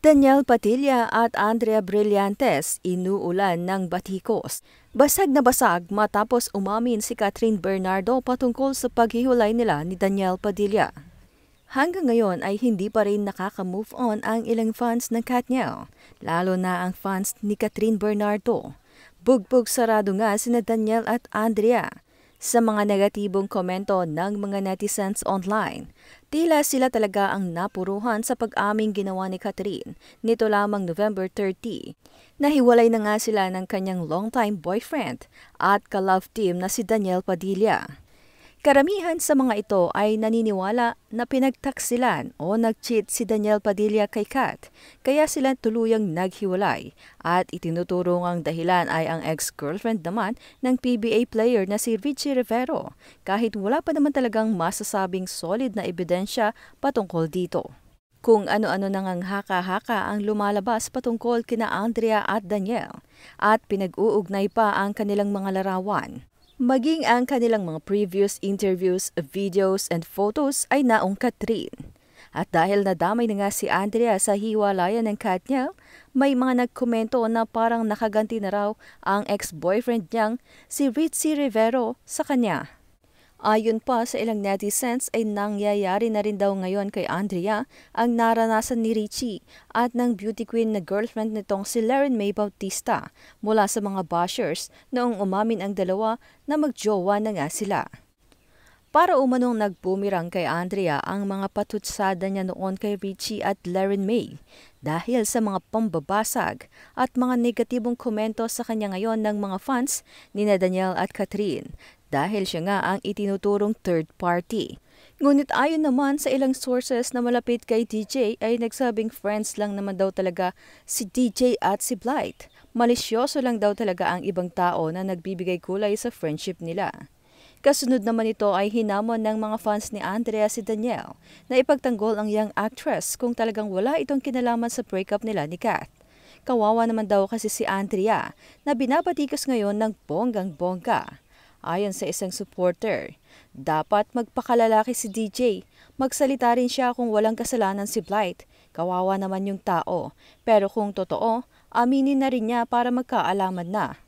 Daniel Padilla at Andrea Brillantes inuulan ng batikos. Basag na basag matapos umamin si Catherine Bernardo patungkol sa paghiwalay nila ni Daniel Padilla. Hanggang ngayon ay hindi pa rin nakaka-move on ang ilang fans ng Katniel, lalo na ang fans ni Catherine Bernardo. Bugbog sarado nga sina Daniel at Andrea. Sa mga negatibong komento ng mga netizens online, tila sila talaga ang napuruhan sa pag-aming ginawa ni Catherine nito lamang November 30. Nahiwalay na nga sila ng kanyang longtime boyfriend at ka-love team na si Daniel Padilla. Karamihan sa mga ito ay naniniwala na pinagtaksilan o nag-cheat si Daniel Padilla kay Kat, kaya sila tuluyang naghiwalay at itinuturong ang dahilan ay ang ex-girlfriend naman ng PBA player na si Richie Rivero, kahit wala pa naman talagang masasabing solid na ebidensya patungkol dito. Kung ano-ano nang ang haka-haka ang lumalabas patungkol kina Andrea at Daniel at pinag-uugnay pa ang kanilang mga larawan. Maging ang kanilang mga previous interviews, videos, and photos ay naungkat rin. At dahil nadamay na nga si Andrea sa hiwalayan ng Katniel, may mga nagkomento na parang nakaganti na raw ang ex-boyfriend niyang si Richie Rivero sa kanya. Ayon pa sa ilang netizens ay nangyayari na rin daw ngayon kay Andrea ang naranasan ni Richie at ng beauty queen na girlfriend nitong si Laren May Bautista mula sa mga bashers noong umamin ang dalawa na magjowa na nga sila. Para umanong nagbumirang kay Andrea ang mga patutsada niya noon kay Richie at Laren May dahil sa mga pambabasag at mga negatibong komento sa kanya ngayon ng mga fans ni Daniel at Catherine dahil siya nga ang itinuturong third party. Ngunit ayon naman sa ilang sources na malapit kay DJ ay nagsabing friends lang naman daw talaga si DJ at si Blythe. Malisyoso lang daw talaga ang ibang tao na nagbibigay kulay sa friendship nila. Kasunod naman ito ay hinamon ng mga fans ni Andrea si Daniel na ipagtanggol ang young actress kung talagang wala itong kinalaman sa breakup nila ni Kat. Kawawa naman daw kasi si Andrea na binabatikas ngayon ng bonggang-bongga. Ayon sa isang supporter, dapat magpakalalaki si DJ. Magsalita rin siya kung walang kasalanan si Blythe. Kawawa naman yung tao. Pero kung totoo, aminin na rin niya para magkaalaman na.